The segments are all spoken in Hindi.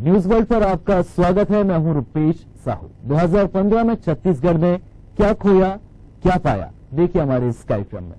न्यूज वर्ल्ड पर आपका स्वागत है। मैं हूं रुपेश साहू। 2015 में छत्तीसगढ़ में क्या खोया क्या पाया, देखिए हमारे इस कार्यक्रम में।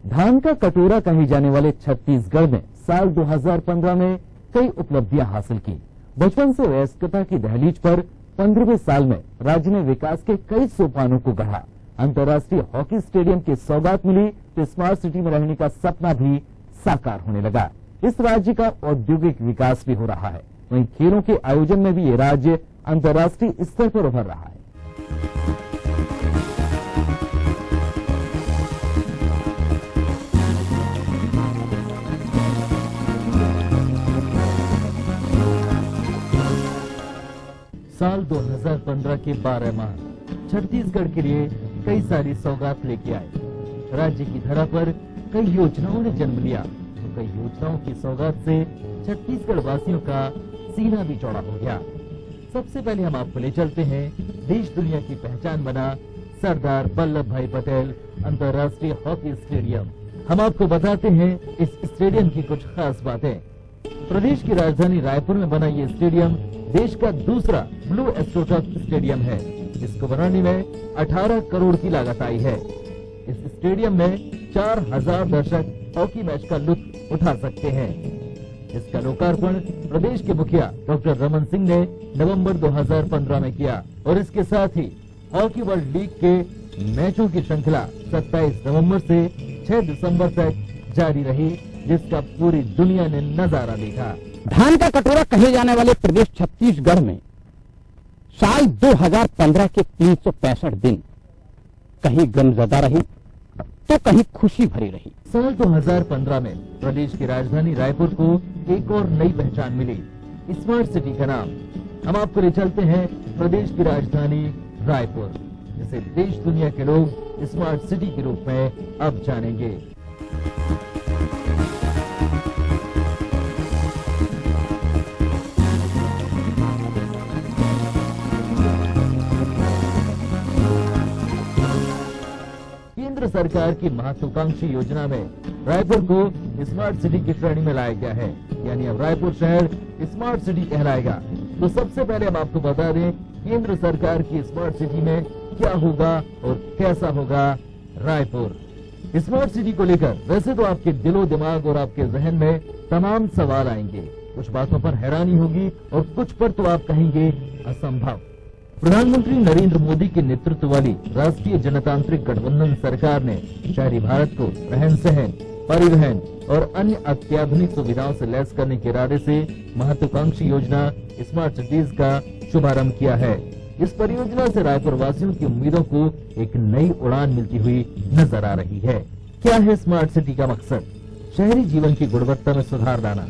धान का कटोरा कहे जाने वाले छत्तीसगढ़ में साल 2015 में कई उपलब्धियां हासिल की। बचपन से वयस्कता की दहलीज पर 15वें साल में राज्य ने विकास के कई सोपानों को गढ़ा। अंतर्राष्ट्रीय हॉकी स्टेडियम की सौगात मिली तो स्मार्ट सिटी में रहने का सपना भी साकार होने लगा। इस राज्य का औद्योगिक विकास भी हो रहा है, वहीं खेलों के आयोजन में भी ये राज्य अंतर्राष्ट्रीय स्तर पर उभर रहा है। साल 2015 के 12 माह छत्तीसगढ़ के लिए कई सारी सौगात लेके आए। राज्य की धरा पर कई योजनाओं ने जन्म लिया तो कई योजनाओं की सौगात से छत्तीसगढ़ वासियों का सीना भी चौड़ा हो गया। सबसे पहले हम आपको ले चलते हैं देश दुनिया की पहचान बना सरदार वल्लभ भाई पटेल अंतर्राष्ट्रीय हॉकी स्टेडियम। हम आपको बताते हैं इस स्टेडियम की कुछ खास बातें। प्रदेश की राजधानी रायपुर में बना ये स्टेडियम देश का दूसरा ब्लू एस्ट्रोटर्फ स्टेडियम है, जिसको बनाने में 18 करोड़ की लागत आई है। इस स्टेडियम में 4000 दर्शक हॉकी मैच का लुत्फ उठा सकते हैं। इसका लोकार्पण प्रदेश के मुखिया डॉक्टर रमन सिंह ने नवंबर 2015 में किया और इसके साथ ही हॉकी वर्ल्ड लीग के मैचों की श्रृंखला 27 नवंबर से 6 दिसंबर तक जारी रही, जिसका पूरी दुनिया ने नजारा देखा। धान का कटोरा कहे जाने वाले प्रदेश छत्तीसगढ़ में साल 2015 के 365 दिन कहीं गमज़दा रही तो कहीं खुशी भरी रही। साल 2015 में प्रदेश की राजधानी रायपुर को एक और नई पहचान मिली, स्मार्ट सिटी का नाम। हम आपको ले चलते हैं प्रदेश की राजधानी रायपुर, जिसे देश दुनिया के लोग स्मार्ट सिटी के रूप में अब जानेंगे। केंद्र सरकार की महत्वाकांक्षी योजना में रायपुर को स्मार्ट सिटी की श्रेणी में लाया गया है, यानी अब रायपुर शहर स्मार्ट सिटी कहलाएगा। तो सबसे पहले हम आपको बता दें केंद्र सरकार की स्मार्ट सिटी में क्या होगा और कैसा होगा रायपुर। स्मार्ट सिटी को लेकर वैसे तो आपके दिलो दिमाग और आपके जहन में तमाम सवाल आएंगे, कुछ बातों पर हैरानी होगी और कुछ पर तो आप कहेंगे असंभव। प्रधानमंत्री नरेंद्र मोदी के नेतृत्व वाली राष्ट्रीय जनतांत्रिक गठबंधन सरकार ने शहरी भारत को रहन सहन, परिवहन और अन्य अत्याधुनिक सुविधाओं से लैस करने के इरादे से महत्वाकांक्षी योजना स्मार्ट सिटीज का शुभारंभ किया है। इस परियोजना से रायपुर वासियों की उम्मीदों को एक नई उड़ान मिलती हुई नजर आ रही है। क्या है स्मार्ट सिटी का मकसद? शहरी जीवन की गुणवत्ता में सुधार लाना,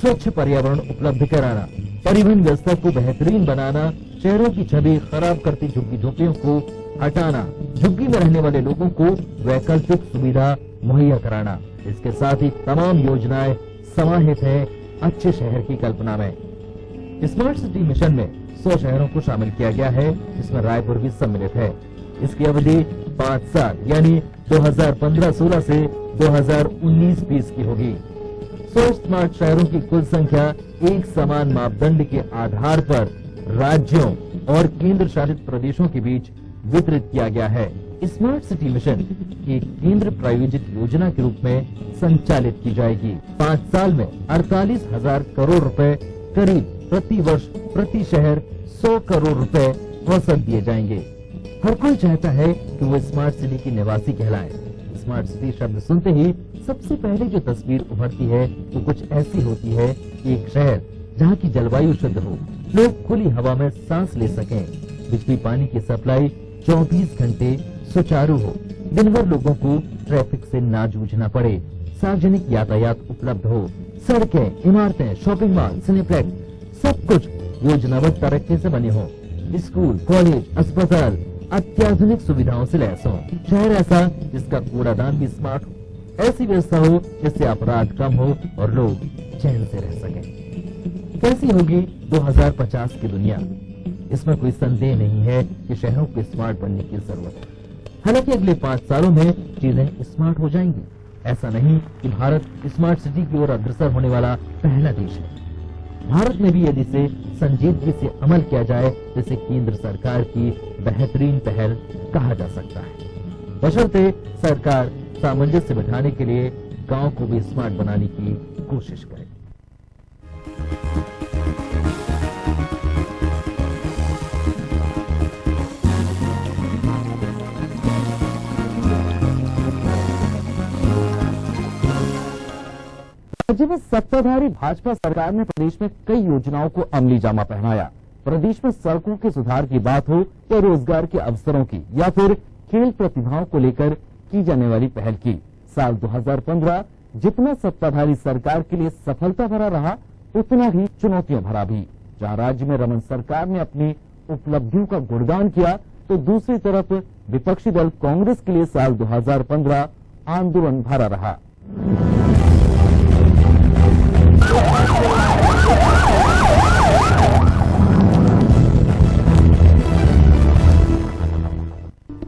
स्वच्छ पर्यावरण उपलब्ध कराना, परिवहन व्यवस्था को बेहतरीन बनाना, शहरों की छवि खराब करती झुग्गी झोपड़ियों को हटाना, झुग्गी में रहने वाले लोगों को वैकल्पिक सुविधा मुहैया कराना। इसके साथ ही तमाम योजनाएं समाहित है अच्छे शहर की कल्पना में। स्मार्ट सिटी मिशन में 100 शहरों को शामिल किया गया है, जिसमें रायपुर भी सम्मिलित है। इसकी अवधि 5 साल यानी 2015-16 से 2019-20 की होगी। 100 स्मार्ट शहरों की कुल संख्या एक समान मापदंड के आधार पर राज्यों और केंद्र शासित प्रदेशों के बीच वितरित किया गया है। स्मार्ट सिटी मिशन एक केंद्र प्रायोजित योजना के रूप में संचालित की जाएगी। 5 साल में 48,000 करोड़ रुपए करीब प्रति वर्ष प्रति शहर 100 करोड़ रुपए औसत दिए जाएंगे। हर कोई चाहता है कि वो स्मार्ट सिटी की निवासी कहलाए। स्मार्ट सिटी शब्द सुनते ही सबसे पहले जो तस्वीर उभरती है वो कुछ ऐसी होती है कि एक शहर जहाँ की जलवायु शुद्ध हो, लोग खुली हवा में सांस ले सकें, बिजली पानी की सप्लाई 24 घंटे सुचारू हो, दिन भर लोगों को ट्रैफिक से ना जूझना पड़े, सार्वजनिक यातायात उपलब्ध हो, सड़कें, इमारतें, शॉपिंग मॉल, सिनेप्लेक्स सब कुछ योजनाबद्ध तरीके से बने हो, स्कूल, कॉलेज, अस्पताल अत्याधुनिक सुविधाओं से लैस हो, शहर ऐसा जिसका कूड़ादान भी स्मार्ट हो, ऐसी व्यवस्था हो जिससे अपराध कम हो और लोग चैन से रह सकें। कैसी होगी 2050 की दुनिया? इसमें कोई संदेह नहीं है कि शहरों को स्मार्ट बनने की जरूरत है। हालांकि अगले 5 सालों में चीजें स्मार्ट हो जाएंगी। ऐसा नहीं कि भारत स्मार्ट सिटी की ओर अग्रसर होने वाला पहला देश है। भारत में भी यदि इसे संजीदगी से अमल किया जाए तो इसे केंद्र सरकार की बेहतरीन पहल कहा जा सकता है, बशर्ते सरकार सामंजस्य बिठाने के लिए गांव को भी स्मार्ट बनाने की कोशिश करे। राज्य में सत्ताधारी भाजपा सरकार ने प्रदेश में कई योजनाओं को अमली जामा पहनाया। प्रदेश में सड़कों के सुधार की बात हो या रोजगार के अवसरों की या फिर खेल प्रतिभाओं को लेकर की जाने वाली पहल की, साल 2015 जितना सत्ताधारी सरकार के लिए सफलता भरा रहा उतना ही चुनौतियां भरा भी। जहां राज्य में रमन सरकार ने अपनी उपलब्धियों का गुणगान किया तो दूसरी तरफ विपक्षी दल कांग्रेस के लिए साल 2015 आंदोलन भरा रहा।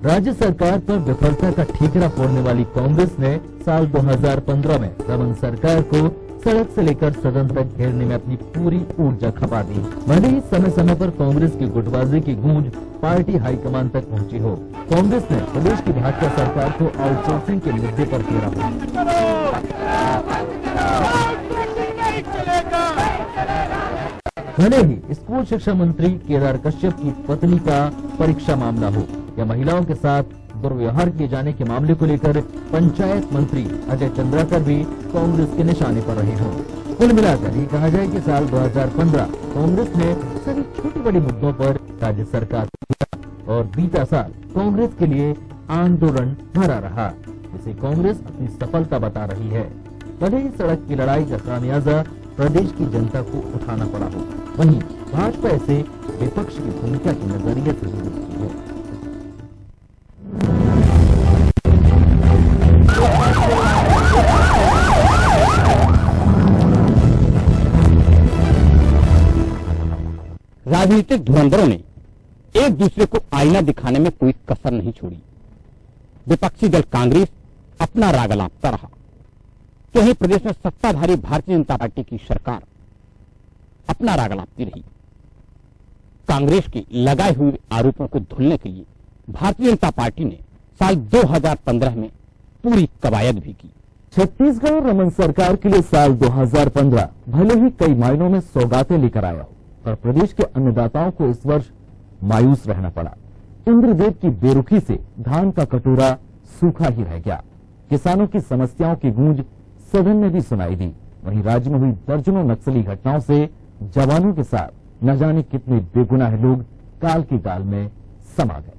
राज्य सरकार पर विफलता का ठीकरा फोड़ने वाली कांग्रेस ने साल 2015 में रमन सरकार को सड़क से लेकर सदन तक घेरने में अपनी पूरी ऊर्जा खपा दी। भले ही समय समय पर कांग्रेस की गुटबाजी की गूंज पार्टी हाईकमान तक पहुंची हो, कांग्रेस ने प्रदेश की भाजपा सरकार को आउटसोर्सिंग के मुद्दे पर घेरा हो। भले ही स्कूल शिक्षा मंत्री केदार कश्यप की पत्नी का परीक्षा मामला हो या महिलाओं के साथ दुर्व्यवहार किए जाने के मामले को लेकर पंचायत मंत्री अजय चंद्राकर भी कांग्रेस के निशाने पर रहे हों। कुल मिलाकर ये कहा जाए कि साल 2015 कांग्रेस ने सभी छोटी बड़ी मुद्दों पर राज्य सरकार और बीता साल कांग्रेस के लिए आंदोलन भरा रहा, जिसे कांग्रेस अपनी सफलता बता रही है। भले ही सड़क की लड़ाई का खामियाजा प्रदेश की जनता को उठाना पड़ा हो, वहीं भाजपा इसे विपक्ष की भूमिका के नजरिए से देखती है। राजनीतिक धुरंधरों ने एक दूसरे को आईना दिखाने में कोई कसर नहीं छोड़ी। विपक्षी दल कांग्रेस अपना राग लांपता रहा, तो वहीं प्रदेश में सत्ताधारी भारतीय जनता पार्टी की सरकार अपना राग लांपती रही। कांग्रेस के लगाए हुए आरोपों को धुलने के लिए भारतीय जनता पार्टी ने साल 2015 में पूरी कवायद भी की। छत्तीसगढ़ रमन सरकार के लिए साल 2015 भले ही कई मायनों में सौगातें लेकर आया हो, पर प्रदेश के अन्नदाताओं को इस वर्ष मायूस रहना पड़ा। इंद्रदेव की बेरुखी से धान का कटोरा सूखा ही रह गया। किसानों की समस्याओं की गूंज सदन में भी सुनाई दी। वहीं राज्य में हुई दर्जनों नक्सली घटनाओं से जवानों के साथ न जाने कितने बेगुनाह लोग काल की गाल में समा गए।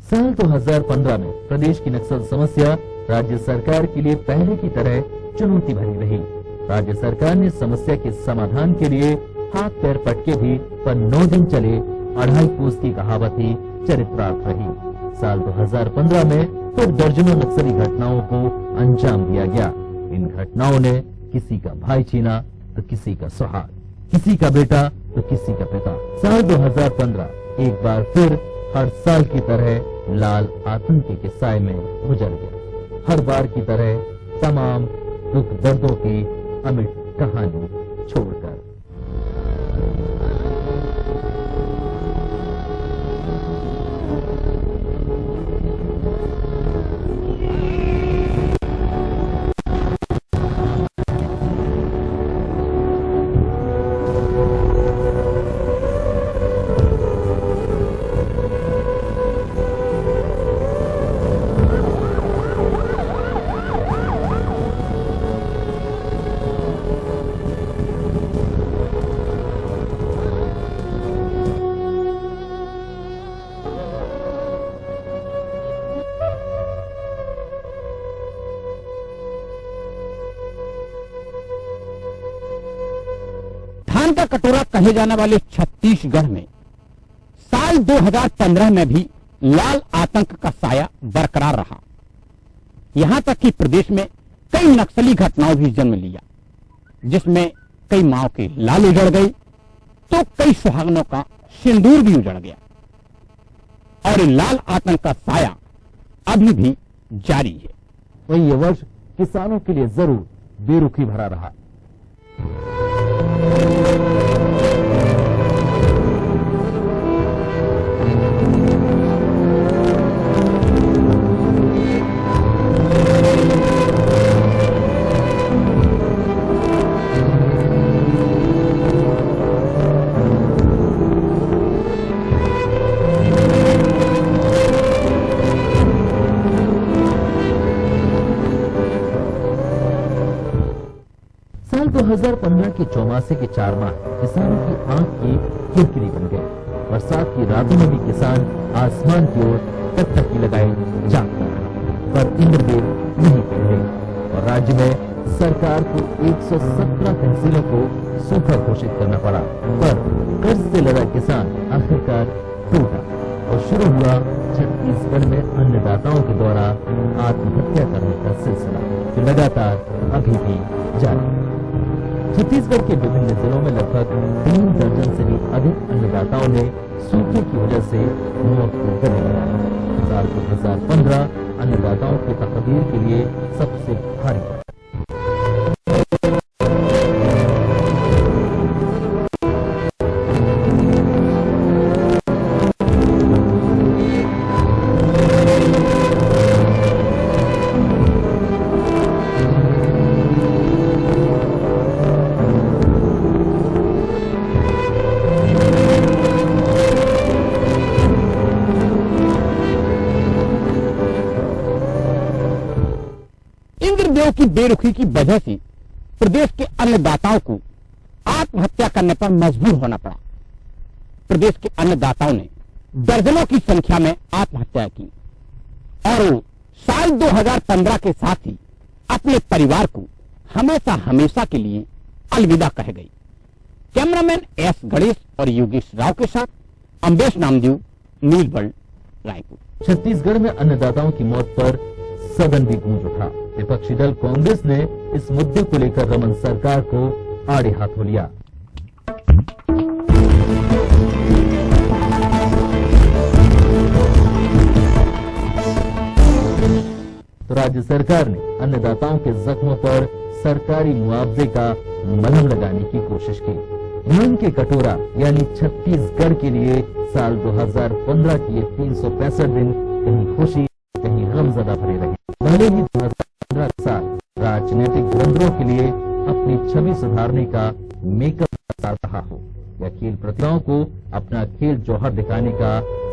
साल 2015 में प्रदेश की नक्सल समस्या राज्य सरकार के लिए पहले की तरह चुनौती भरी रही। राज्य सरकार ने समस्या के समाधान के लिए हाथ पैर पटके भी, पर 9 दिन चले 2.5 कोस की कहावत ही चरित्रार्थ रही। साल 2015 में फिर दर्जनों नक्सली घटनाओं को अंजाम दिया गया। इन घटनाओं ने किसी का भाई छीना तो किसी का सुहाग, किसी का बेटा तो किसी का पिता। साल 2015 एक बार फिर हर साल की तरह लाल आतंकी के साए में गुजर गया। हर बार की तरह तमाम दुख दर्दों की अमिट कहानी छोड़कर। ज्ञान का कटोरा कहे जाने वाले छत्तीसगढ़ में साल 2015 में भी लाल आतंक का साया बरकरार रहा। यहां तक कि प्रदेश में कई नक्सली घटनाओं भी जन्म लिया, जिसमें कई माओ के लाल उजड़ गई तो कई सुहागनों का सिंदूर भी उजड़ गया। और लाल आतंक का साया अभी भी जारी है। वही ये वर्ष किसानों के लिए जरूर बेरुखी भरा रहा। साल 2015 के चौमासे के 4 माह किसानों की आंख की खिड़की बन गए। बरसात की रातों में भी किसान आसमान की ओर टकटकी लगाए जागता रहा, पर इंद्रदेव नहीं पिघले और राज्य में सरकार को 117 तहसीलों को सूखा घोषित करना पड़ा। पर कर्ज से लदा किसान आखिरकार टूटा और शुरू हुआ छत्तीसगढ़ में अन्नदाताओं के द्वारा आत्महत्या करने का सिलसिला, जो लगातार अभी भी जारी है। छत्तीसगढ़ के विभिन्न जिलों में लगभग 3 दर्जन से भी अधिक अन्नदाताओं ने सूखे की वजह से मौत को गले लगाया। साल 2015 अन्नदाताओं की तकदीर के लिए सबसे भारी था। इंद्रदेव की बेरुखी की वजह से प्रदेश के अन्नदाताओं को आत्महत्या करने पर मजबूर होना पड़ा। प्रदेश के अन्नदाताओं ने दर्जनों की संख्या में आत्महत्या की और वो साल 2015 के साथ ही अपने परिवार को हमेशा हमेशा के लिए अलविदा कह गई। कैमरामैन एस गणेश और योगेश राव के साथ अम्बेश नामदेव, न्यूज वर्ल्ड, रायपुर। छत्तीसगढ़ में अन्नदाताओं की मौत पर सदन भी गूंज उठा। विपक्षी दल कांग्रेस ने इस मुद्दे को लेकर रमन सरकार को आड़े हाथों लिया। तो राज्य सरकार ने अन्नदाताओं के जख्मों पर सरकारी मुआवजे का मलहम लगाने की कोशिश की। ज्ञान के कटोरा यानी छत्तीसगढ़ के लिए साल 2015 की ये 365 दिन कहीं खुशी कहीं गमज़दा भरे रहे। भले ही 2015 साल राजनीतिक धुरंधरों के लिए अपनी छवि सुधारने का मेकअप साल रहा हो या खेल प्रतिभाओं को अपना खेल जौहर दिखाने का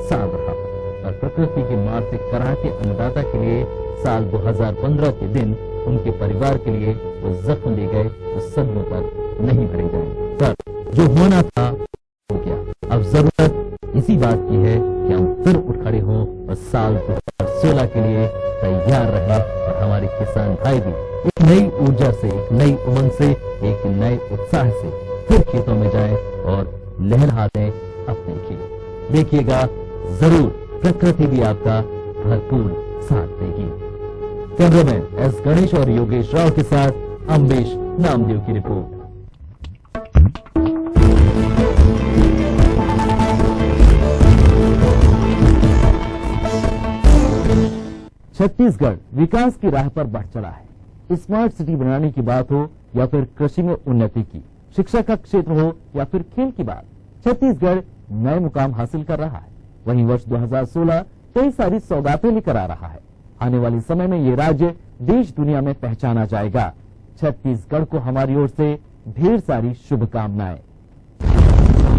साल रहा हो, और प्रकृति की मार से कराहते अन्नदाता के लिए साल 2015 के दिन उनके परिवार के लिए वो जख्म ले गए तो सदियों तक नहीं भरे जाएंगे। पर जो होना था हो गया। अब जरूरत इसी बात की है कि हम फिर उठ खड़े हों और साल 2016 के लिए तैयार रहें और हमारे किसान भाई भी एक नई ऊर्जा से, एक नई उमंग से, एक नए उत्साह से फिर खेतों में जाएं और लहराते अपने खेत। देखिएगा जरूर प्रकृति भी आपका भरपूर साथ देगी। कैमरामैन एस गणेश और योगेश राव के साथ अम्बेश नामदेव की रिपोर्ट। छत्तीसगढ़ विकास की राह पर बढ़ चला है। स्मार्ट सिटी बनाने की बात हो या फिर कृषि में उन्नति की, शिक्षा का क्षेत्र हो या फिर खेल की बात, छत्तीसगढ़ नए मुकाम हासिल कर रहा है। वहीं वर्ष 2016 कई सारी सौगातें लेकर आ रहा है। आने वाले समय में ये राज्य देश दुनिया में पहचाना जाएगा। छत्तीसगढ़ को हमारी ओर से ढेर सारी शुभकामनाएं।